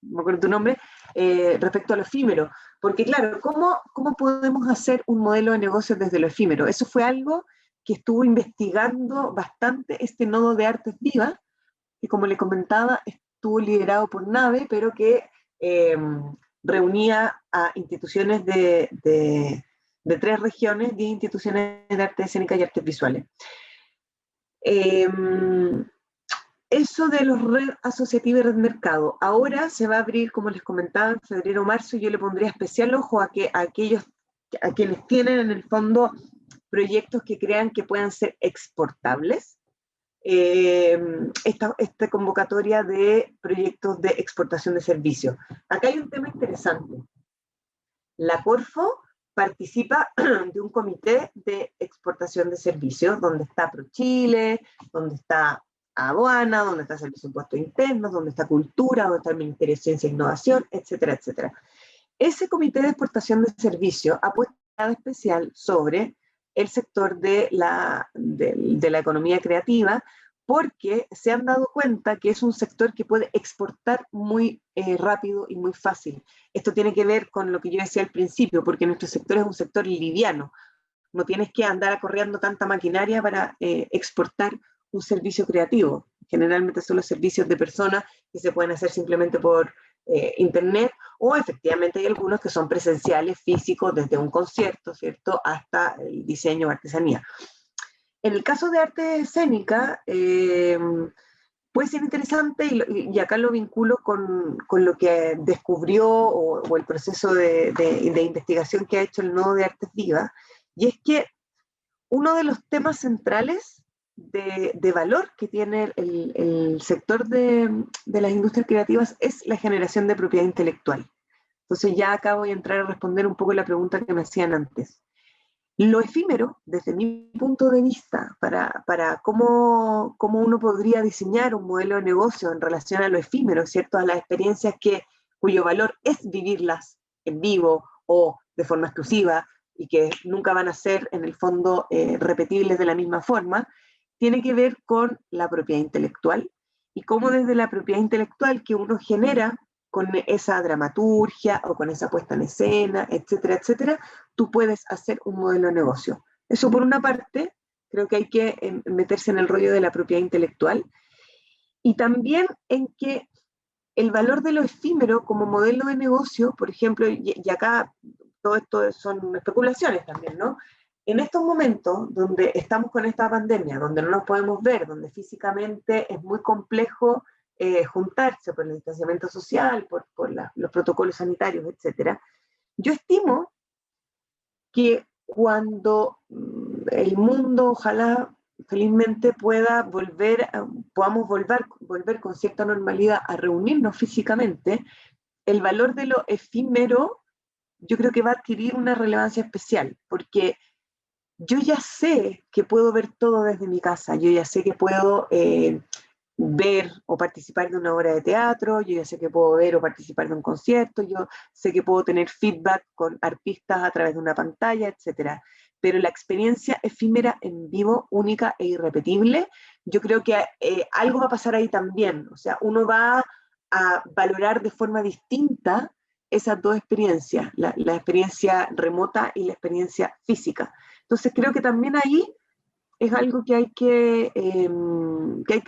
no me acuerdo tu nombre, respecto a lo efímero. Porque claro, ¿cómo podemos hacer un modelo de negocio desde lo efímero? Eso fue algo que estuvo investigando bastante este nodo de artes vivas, que como le comentaba, estuvo liderado por NAVE, pero que reunía a instituciones de 3 regiones, 10 instituciones de artes escénicas y artes visuales. Eso de los red asociativa y red mercado. Ahora se va a abrir, como les comentaba, en febrero o marzo. Yo le pondría especial ojo a quienes tienen en el fondo proyectos que crean que puedan ser exportables. Esta convocatoria de proyectos de exportación de servicios. Acá hay un tema interesante. La Corfo participa de un comité de exportación de servicios, donde está ProChile, donde está Aduana, donde está Servicio de Impuestos Internos, donde está Cultura, donde está el Ministerio de Ciencia e Innovación, etcétera, etcétera. Ese comité de exportación de servicios ha puesto una especial sobre el sector de la economía creativa, porque se han dado cuenta que es un sector que puede exportar muy rápido y muy fácil. Esto tiene que ver con lo que yo decía al principio, porque nuestro sector es un sector liviano. No tienes que andar acorreando tanta maquinaria para exportar un servicio creativo. Generalmente son los servicios de personas que se pueden hacer simplemente por internet, o efectivamente hay algunos que son presenciales, físicos, desde un concierto, ¿cierto?, hasta el diseño o artesanía. En el caso de arte escénica, puede ser interesante, y acá lo vinculo con lo que descubrió o el proceso de investigación que ha hecho el Nodo de Artes Vivas, y es que uno de los temas centrales de valor que tiene el sector de las industrias creativas es la generación de propiedad intelectual. Entonces ya acá voy a entrar a responder un poco la pregunta que me hacían antes. Lo efímero, desde mi punto de vista, para cómo uno podría diseñar un modelo de negocio en relación a lo efímero, ¿cierto?, a las experiencias cuyo valor es vivirlas en vivo o de forma exclusiva y que nunca van a ser, en el fondo, repetibles de la misma forma, tiene que ver con la propiedad intelectual y cómo desde la propiedad intelectual que uno genera con esa dramaturgia o con esa puesta en escena, etcétera, etcétera, tú puedes hacer un modelo de negocio. Eso por una parte, creo que hay que meterse en el rollo de la propiedad intelectual, y también en que el valor de lo efímero como modelo de negocio, por ejemplo, y acá todo esto son especulaciones también, ¿no? En estos momentos donde estamos con esta pandemia, donde no nos podemos ver, donde físicamente es muy complejo juntarse por el distanciamiento social, por los protocolos sanitarios, etcétera, yo estimo que cuando el mundo, ojalá, felizmente podamos volver con cierta normalidad a reunirnos físicamente, el valor de lo efímero yo creo que va a adquirir una relevancia especial, porque yo ya sé que puedo ver todo desde mi casa, yo ya sé que puedo ver o participar de una obra de teatro, yo ya sé que puedo ver o participar de un concierto, yo sé que puedo tener feedback con artistas a través de una pantalla, etcétera. Pero la experiencia efímera en vivo, única e irrepetible, yo creo que algo va a pasar ahí también. O sea, uno va a valorar de forma distinta esas dos experiencias, la experiencia remota y la experiencia física. Entonces creo que también ahí es algo que hay que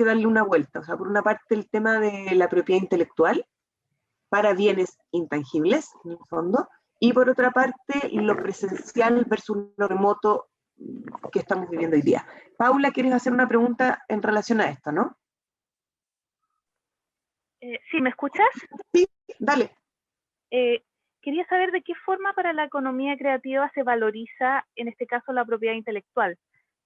darle una vuelta. O sea, por una parte el tema de la propiedad intelectual para bienes intangibles, en el fondo, y por otra parte lo presencial versus lo remoto que estamos viviendo hoy día. Paula, ¿quieres hacer una pregunta en relación a esto, no? Sí, ¿me escuchas? Sí, dale. Quería saber de qué forma para la economía creativa se valoriza, en este caso, la propiedad intelectual,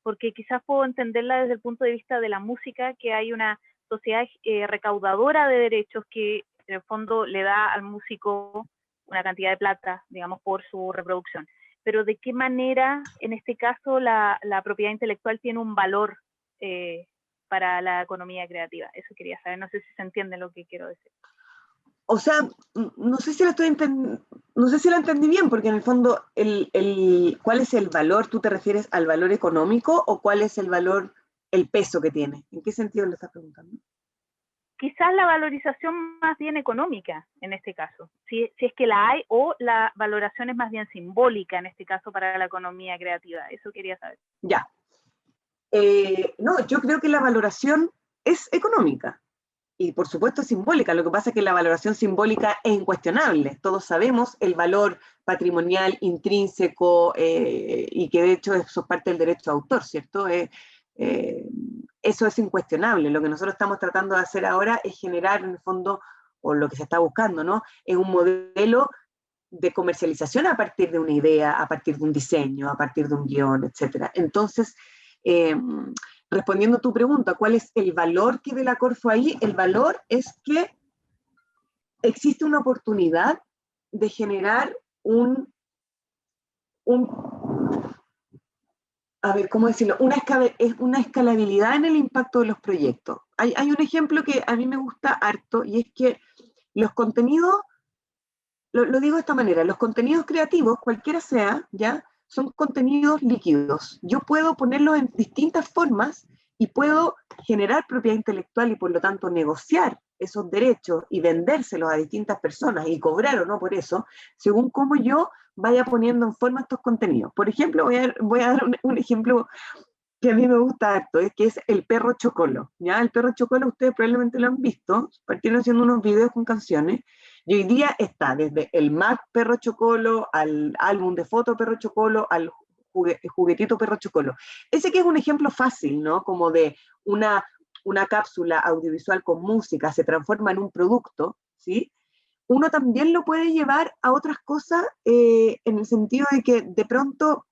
porque quizás puedo entenderla desde el punto de vista de la música, que hay una sociedad recaudadora de derechos que en el fondo le da al músico una cantidad de plata, digamos, por su reproducción. Pero ¿de qué manera, en este caso, la propiedad intelectual tiene un valor para la economía creativa? Eso quería saber, no sé si se entiende lo que quiero decir. O sea, no sé si la entendí bien, porque en el fondo, ¿cuál es el valor? ¿Tú te refieres al valor económico o cuál es el valor, el peso que tiene? ¿En qué sentido lo estás preguntando? Quizás la valorización más bien económica, en este caso, si es que la hay, o la valoración es más bien simbólica, en este caso, para la economía creativa. Eso quería saber. Ya. No, yo creo que la valoración es económica. Y por supuesto simbólica, lo que pasa es que la valoración simbólica es incuestionable. Todos sabemos el valor patrimonial intrínseco y que de hecho eso es parte del derecho de autor, ¿cierto? Eso es incuestionable. Lo que nosotros estamos tratando de hacer ahora es generar en el fondo, o lo que se está buscando, ¿no? Es un modelo de comercialización a partir de una idea, a partir de un diseño, a partir de un guión, etc. Entonces, respondiendo a tu pregunta, ¿cuál es el valor que ve la Corfo ahí? El valor es que existe una oportunidad de generar a ver, ¿cómo decirlo? Una escalabilidad en el impacto de los proyectos. Hay un ejemplo que a mí me gusta harto, y es que los contenidos, lo digo de esta manera, los contenidos creativos, cualquiera sea, ¿ya? Son contenidos líquidos. Yo puedo ponerlos en distintas formas y puedo generar propiedad intelectual y por lo tanto negociar esos derechos y vendérselos a distintas personas y cobrar o no por eso, según cómo yo vaya poniendo en forma estos contenidos. Por ejemplo, voy a dar un ejemplo que a mí me gusta harto, que es el perro Chocolo. ¿Ya? El perro Chocolo ustedes probablemente lo han visto, partieron haciendo unos videos con canciones, y hoy día está desde el Mac Perro Chocolo, al álbum de foto Perro Chocolo, al juguetito Perro Chocolo. Ese que es un ejemplo fácil, ¿no? Como de una cápsula audiovisual con música se transforma en un producto, ¿sí? Uno también lo puede llevar a otras cosas en el sentido de que de pronto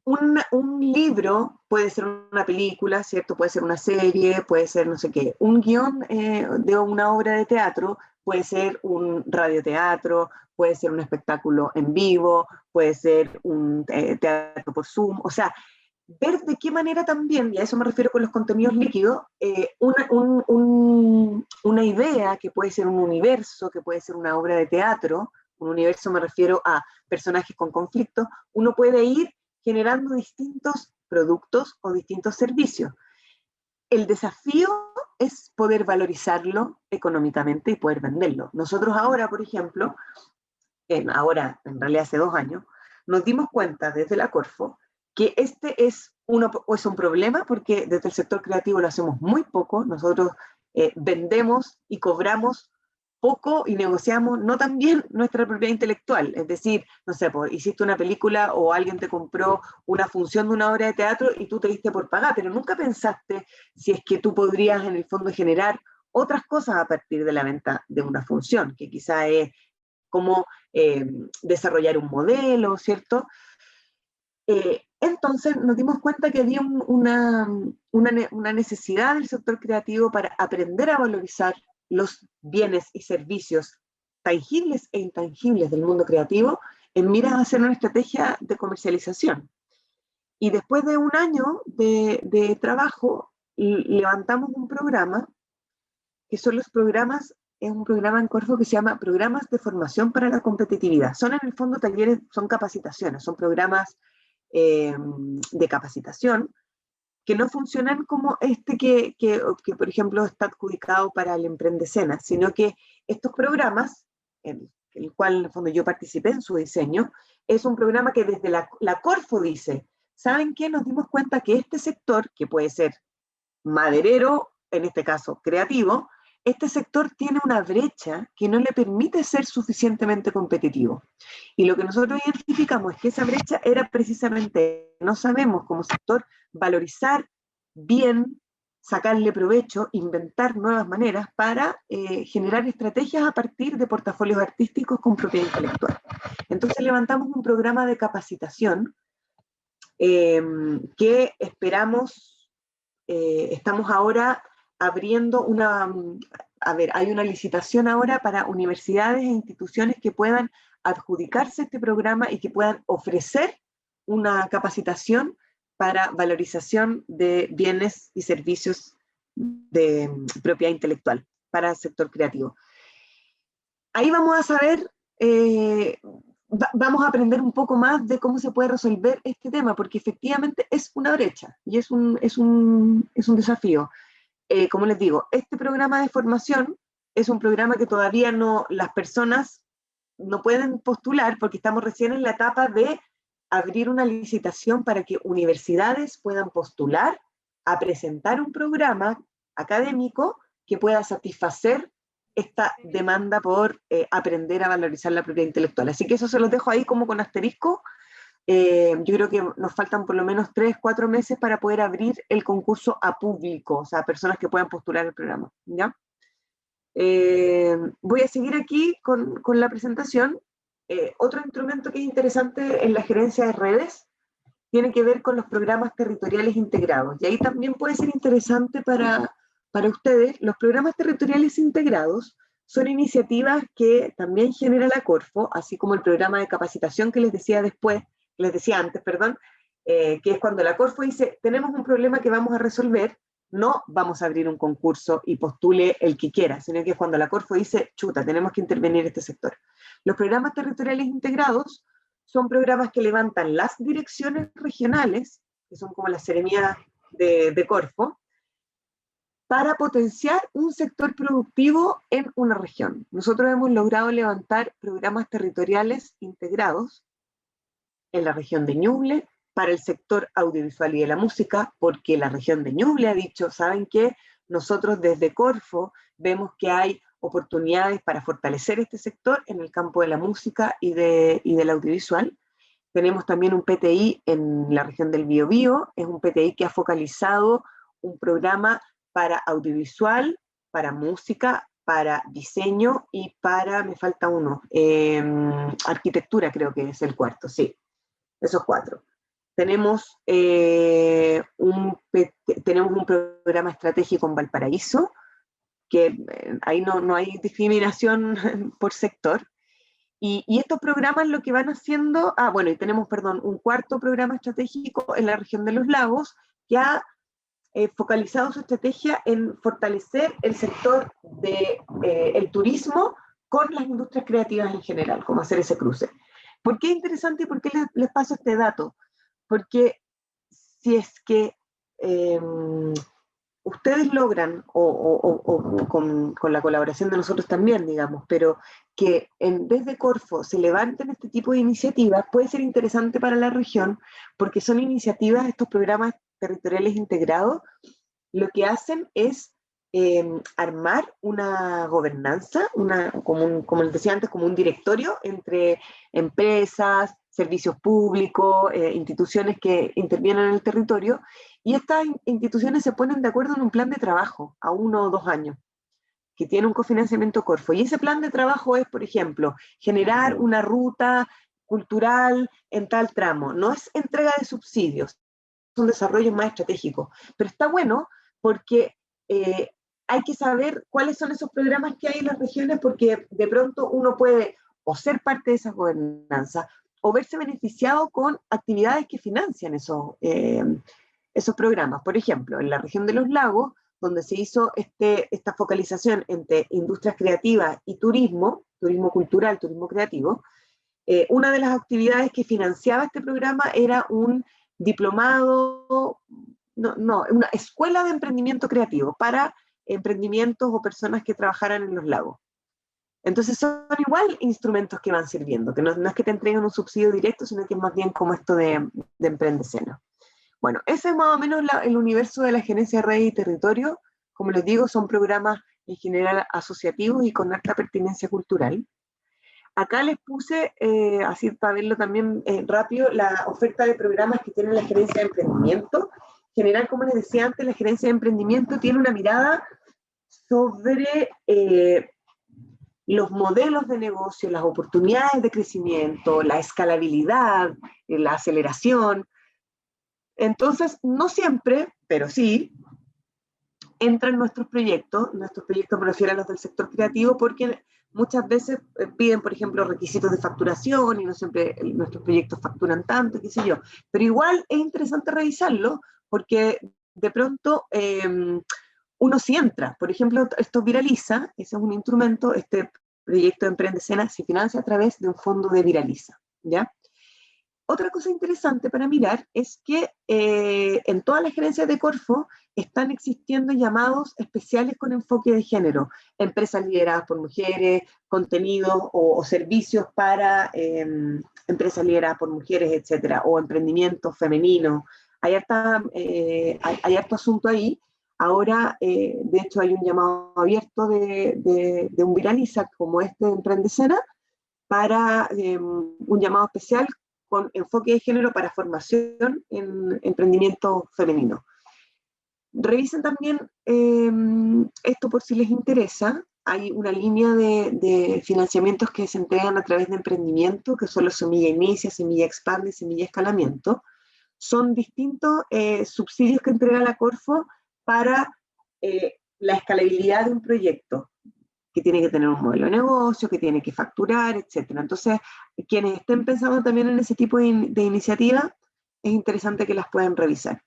un libro puede ser una película, ¿cierto? Puede ser una serie, puede ser no sé qué. Un guión de una obra de teatro puede ser un radioteatro, puede ser un espectáculo en vivo, puede ser un teatro por Zoom. O sea, ver de qué manera también, y a eso me refiero con los contenidos líquidos, una idea que puede ser un universo, que puede ser una obra de teatro, un universo me refiero a personajes con conflictos, uno puede ir generando distintos productos o distintos servicios. El desafío es poder valorizarlo económicamente y poder venderlo. Nosotros ahora, por ejemplo, ahora en realidad hace 2 años, nos dimos cuenta desde la Corfo que este es un problema porque desde el sector creativo lo hacemos muy poco, nosotros vendemos y cobramos poco y negociamos no tan bien nuestra propiedad intelectual, es decir, no sé, pues, hiciste una película o alguien te compró una función de una obra de teatro y tú te diste por pagar, pero nunca pensaste si es que tú podrías en el fondo generar otras cosas a partir de la venta de una función, que quizá es como desarrollar un modelo, ¿cierto? Entonces nos dimos cuenta que había una necesidad del sector creativo para aprender a valorizar los bienes y servicios tangibles e intangibles del mundo creativo en miras a hacer una estrategia de comercialización. Y después de 1 año de trabajo, levantamos un programa, que son los programas, es un programa en Corfo que se llama Programas de Formación para la Competitividad. Son en el fondo talleres, son capacitaciones, son programas de capacitación que no funcionan como este que, por ejemplo, está adjudicado para el Emprendescena, sino que estos programas, el cual en el fondo yo participé en su diseño, es un programa que desde la Corfo dice, ¿saben qué? Nos dimos cuenta que este sector, que puede ser maderero, en este caso creativo, este sector tiene una brecha que no le permite ser suficientemente competitivo. Y lo que nosotros identificamos es que esa brecha era precisamente, no sabemos como sector valorizar bien, sacarle provecho, inventar nuevas maneras para generar estrategias a partir de portafolios artísticos con propiedad intelectual. Entonces levantamos un programa de capacitación que esperamos, estamos ahora abriendo hay una licitación ahora para universidades e instituciones que puedan adjudicarse este programa y que puedan ofrecer una capacitación para valorización de bienes y servicios de propiedad intelectual para el sector creativo. Ahí vamos a saber, vamos a aprender un poco más de cómo se puede resolver este tema, porque efectivamente es una brecha y es un desafío. Como les digo, este programa de formación es un programa que todavía las personas no pueden postular porque estamos recién en la etapa de abrir una licitación para que universidades puedan postular a presentar un programa académico que pueda satisfacer esta demanda por aprender a valorizar la propiedad intelectual. Así que eso se los dejo ahí como con asterisco. Yo creo que nos faltan por lo menos 3-4 meses para poder abrir el concurso a público, o sea, a personas que puedan postular el programa, ¿ya? Voy a seguir aquí con la presentación. Otro instrumento que es interesante en la gerencia de redes tiene que ver con los programas territoriales integrados, y ahí también puede ser interesante para ustedes. Los programas territoriales integrados son iniciativas que también genera la Corfo, así como el programa de capacitación que les decía antes, que es cuando la Corfo dice, tenemos un problema que vamos a resolver, no vamos a abrir un concurso y postule el que quiera, sino que es cuando la Corfo dice, chuta, tenemos que intervenir en este sector. Los programas territoriales integrados son programas que levantan las direcciones regionales, que son como las seremías de Corfo, para potenciar un sector productivo en una región. Nosotros hemos logrado levantar programas territoriales integrados en la región de Ñuble, para el sector audiovisual y de la música, porque la región de Ñuble ha dicho, ¿saben qué? Nosotros desde Corfo vemos que hay oportunidades para fortalecer este sector en el campo de la música y del audiovisual. Tenemos también un PTI en la región del Biobío, es un PTI que ha focalizado un programa para audiovisual, para música, para diseño y para, me falta uno, arquitectura creo que es el cuarto, sí, esos 4. Tenemos un programa estratégico en Valparaíso, que ahí no hay discriminación por sector. Y estos programas lo que van haciendo, y tenemos, un cuarto programa estratégico en la región de los lagos, que ha focalizado su estrategia en fortalecer el sector del turismo con las industrias creativas en general, como hacer ese cruce. ¿Por qué es interesante y por qué les paso este dato? Porque si es que ustedes logran, o con la colaboración de nosotros también, digamos, pero que en vez de Corfo se levanten este tipo de iniciativas, puede ser interesante para la región, porque son iniciativas, estos programas territoriales integrados, lo que hacen es armar una gobernanza, como les decía antes, como un directorio entre empresas, servicios públicos, instituciones que intervienen en el territorio, y estas instituciones se ponen de acuerdo en un plan de trabajo a 1 o 2 años, que tiene un cofinanciamiento Corfo. Y ese plan de trabajo es, por ejemplo, generar una ruta cultural en tal tramo. No es entrega de subsidios, es un desarrollo más estratégico. Pero está bueno porque hay que saber cuáles son esos programas que hay en las regiones, porque de pronto uno puede o ser parte de esa gobernanza o verse beneficiado con actividades que financian esos programas. Por ejemplo, en la región de los lagos, donde se hizo esta focalización entre industrias creativas y turismo cultural, turismo creativo, una de las actividades que financiaba este programa era un diplomado, una escuela de emprendimiento creativo para emprendimientos o personas que trabajaran en los lagos. Entonces son igual instrumentos que van sirviendo, que no es que te entreguen un subsidio directo, sino que es más bien como esto de Emprendecena. Bueno, ese es más o menos el universo de la gerencia de redes y territorio. Como les digo, son programas en general asociativos y con alta pertinencia cultural. Acá les puse, así para verlo también rápido, la oferta de programas que tiene la gerencia de emprendimiento. En general, como les decía antes, la gerencia de emprendimiento tiene una mirada sobre los modelos de negocio, las oportunidades de crecimiento, la escalabilidad, la aceleración. Entonces, no siempre, pero sí, entran nuestros proyectos me refiero a los del sector creativo, porque muchas veces piden, por ejemplo, requisitos de facturación y no siempre nuestros proyectos facturan tanto, qué sé yo. Pero igual es interesante revisarlo porque de pronto uno sí entra. Por ejemplo, esto Viraliza, ese es un instrumento, este proyecto de Emprende Escena se financia a través de un fondo de Viraliza, ¿ya? Otra cosa interesante para mirar es que en todas las gerencias de Corfo están existiendo llamados especiales con enfoque de género, empresas lideradas por mujeres, contenidos o servicios para empresas lideradas por mujeres, etcétera, o emprendimiento femenino. Hay harto asunto ahí. Ahora, de hecho, hay un llamado abierto de un Viraliza como este de Emprende Escena para un llamado especial con enfoque de género para formación en emprendimiento femenino. Revisen también esto por si les interesa. Hay una línea de financiamientos que se entregan a través de emprendimiento, que son los Semilla Inicia, Semilla Expande, Semilla Escalamiento. Son distintos subsidios que entrega la Corfo para la escalabilidad de un proyecto, que tiene que tener un modelo de negocio, que tiene que facturar, etc. Entonces, quienes estén pensando también en ese tipo de iniciativas, es interesante que las puedan revisar.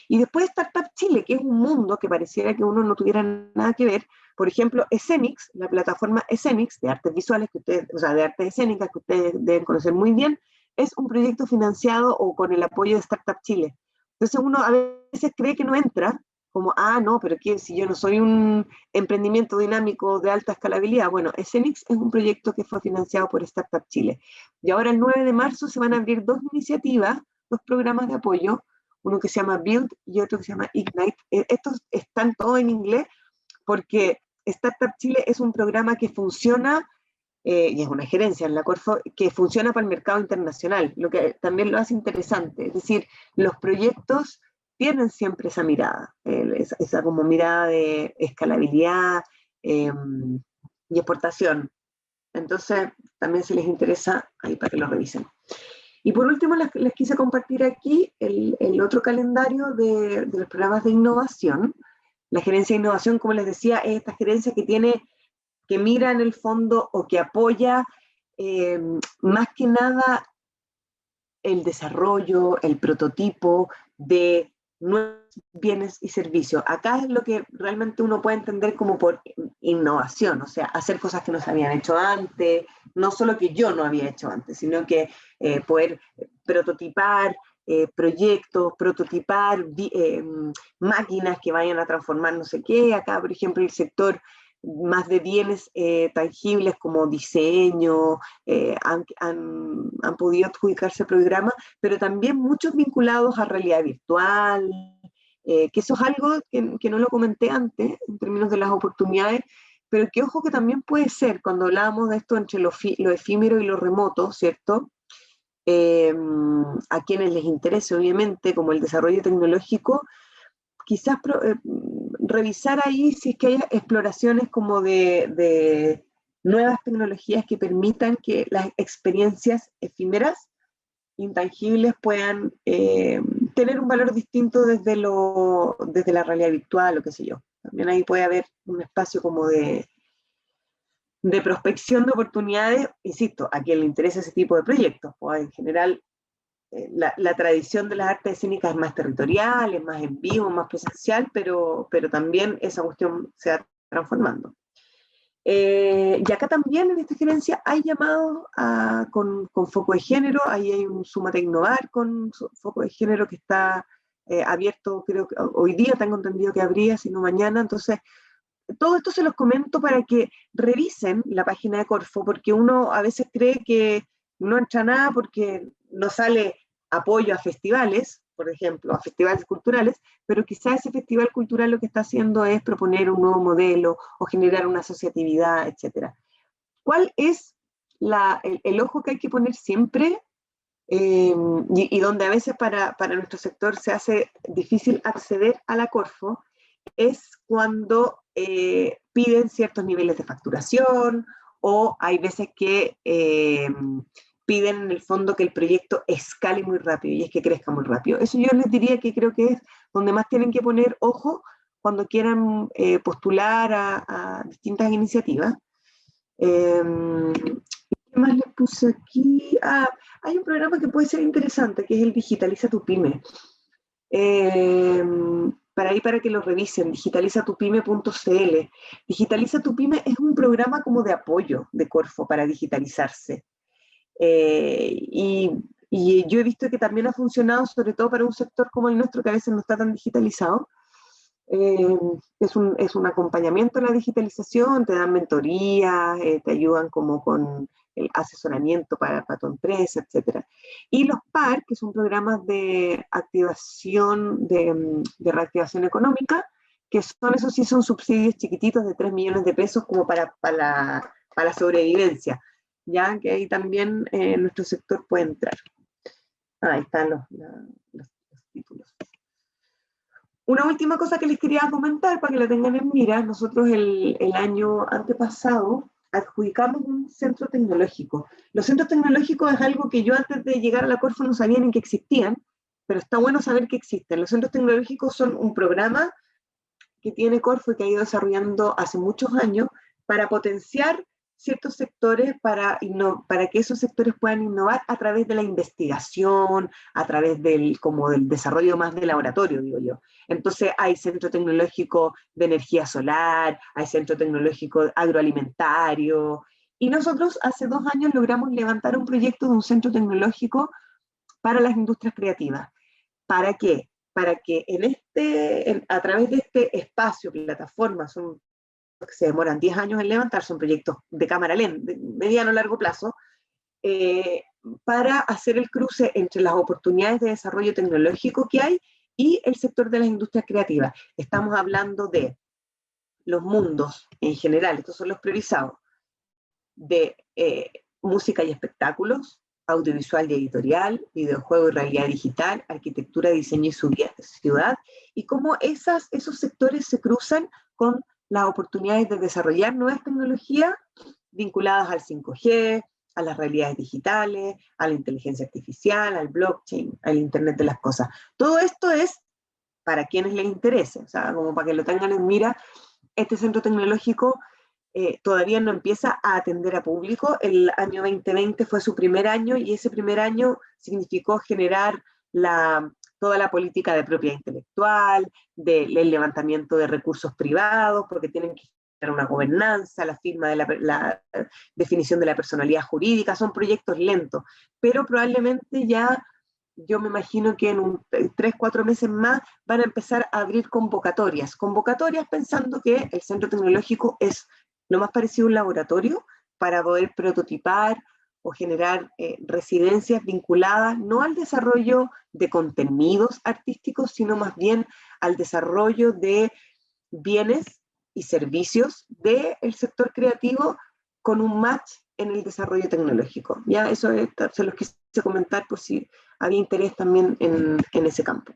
Y después Startup Chile, que es un mundo que pareciera que uno no tuviera nada que ver. Por ejemplo, Escenix, la plataforma Escenix de artes visuales, de artes escénicas, que ustedes deben conocer muy bien, es un proyecto financiado o con el apoyo de Startup Chile. Entonces uno a veces cree que no entra, como, no, pero ¿qué? Si yo no soy un emprendimiento dinámico de alta escalabilidad. Bueno, Escenix es un proyecto que fue financiado por Startup Chile. Y ahora el 9 de marzo se van a abrir dos iniciativas, dos programas de apoyo, uno que se llama Build y otro que se llama Ignite. Estos están todos en inglés porque Startup Chile es un programa que funciona, y es una gerencia en la Corfo, que funciona para el mercado internacional, lo que también lo hace interesante. Es decir, los proyectos tienen siempre esa mirada, esa como mirada de escalabilidad y exportación. Entonces, también si les interesa, ahí para que lo revisen. Y por último, les quise compartir aquí el otro calendario de los programas de innovación. La gerencia de innovación, como les decía, es esta gerencia que mira en el fondo o que apoya más que nada el desarrollo, el prototipo de nuevos bienes y servicios. Acá es lo que realmente uno puede entender como por innovación, o sea, hacer cosas que no se habían hecho antes, no solo que yo no había hecho antes, sino que poder prototipar proyectos, prototipar máquinas que vayan a transformar no sé qué. Acá, por ejemplo, el sector más de bienes tangibles como diseño, han podido adjudicarse programas, pero también muchos vinculados a realidad virtual, que eso es algo que no lo comenté antes en términos de las oportunidades, pero que ojo que también puede ser, cuando hablábamos de esto entre lo efímero y lo remoto, ¿cierto? A quienes les interese, obviamente, como el desarrollo tecnológico, quizás revisar ahí si es que hay exploraciones como de nuevas tecnologías que permitan que las experiencias efímeras, intangibles, puedan tener un valor distinto desde la realidad virtual o qué sé yo. También ahí puede haber un espacio como de prospección de oportunidades, insisto, a quien le interesa ese tipo de proyectos. Pues en general, la tradición de las artes escénicas es más territorial, es más en vivo, más presencial, pero también esa cuestión se va transformando. Y acá también en esta gerencia hay llamados con foco de género. Ahí hay un Súmate a Innovar con foco de género que está abierto, creo que hoy día tengo entendido que abría, si no mañana. Entonces, todo esto se los comento para que revisen la página de Corfo, porque uno a veces cree que no entra nada porque no sale apoyo a festivales, por ejemplo, a festivales culturales, pero quizás ese festival cultural lo que está haciendo es proponer un nuevo modelo o generar una asociatividad, etc. ¿Cuál es el ojo que hay que poner siempre? Y donde a veces para nuestro sector se hace difícil acceder a la Corfo, es cuando piden ciertos niveles de facturación, o hay veces que piden en el fondo que el proyecto escale muy rápido, y es que crezca muy rápido. Eso yo les diría que creo que es donde más tienen que poner ojo cuando quieran postular a distintas iniciativas. ¿Qué más les puse aquí? Hay un programa que puede ser interesante, que es el Digitaliza tu Pyme. Para que lo revisen, digitalizatupyme.cl. Digitaliza tu Pyme es un programa como de apoyo de Corfo para digitalizarse. Y yo he visto que también ha funcionado, sobre todo para un sector como el nuestro, que a veces no está tan digitalizado. Es un acompañamiento a la digitalización, te dan mentorías, te ayudan como con el asesoramiento para tu empresa, etc. Y los PAR, que son programas de activación, de reactivación económica, que son, eso sí, son subsidios chiquititos de 3 millones de pesos como para la sobrevivencia, ya que ahí también nuestro sector puede entrar. Ahí están los títulos. Una última cosa que les quería comentar para que la tengan en mira: nosotros el año antepasado adjudicamos un centro tecnológico. Los centros tecnológicos es algo que yo antes de llegar a la Corfo no sabía ni que existían, pero está bueno saber que existen. Los centros tecnológicos son un programa que tiene Corfo y que ha ido desarrollando hace muchos años para potenciar ciertos sectores, para que esos sectores puedan innovar a través de la investigación, a través del desarrollo más de laboratorio, digo yo. Entonces hay centro tecnológico de energía solar, hay centro tecnológico agroalimentario, y nosotros hace 2 años logramos levantar un proyecto de un centro tecnológico para las industrias creativas. ¿Para qué? Para que a través de este espacio, plataforma, que se demoran 10 años en levantar, son proyectos de cámara lenta, de mediano a largo plazo, para hacer el cruce entre las oportunidades de desarrollo tecnológico que hay y el sector de las industrias creativas. Estamos hablando de los mundos en general, estos son los priorizados, de música y espectáculos, audiovisual y editorial, videojuego y realidad digital, arquitectura, diseño y ciudad, y cómo esos sectores se cruzan con las oportunidades de desarrollar nuevas tecnologías vinculadas al 5G, a las realidades digitales, a la inteligencia artificial, al blockchain, al Internet de las cosas. Todo esto es para quienes les interese, o sea, como para que lo tengan en mira. Este centro tecnológico todavía no empieza a atender a público. El año 2020 fue su primer año, y ese primer año significó generar toda la política de propiedad intelectual, del levantamiento de recursos privados, porque tienen que generar una gobernanza, la firma de la definición de la personalidad jurídica. Son proyectos lentos, pero probablemente ya, yo me imagino que en 3-4 meses más van a empezar a abrir convocatorias pensando que el centro tecnológico es lo más parecido a un laboratorio para poder prototipar o generar residencias vinculadas no al desarrollo de contenidos artísticos, sino más bien al desarrollo de bienes y servicios del sector creativo con un match en el desarrollo tecnológico. Ya eso se los quise comentar por si había interés también en ese campo.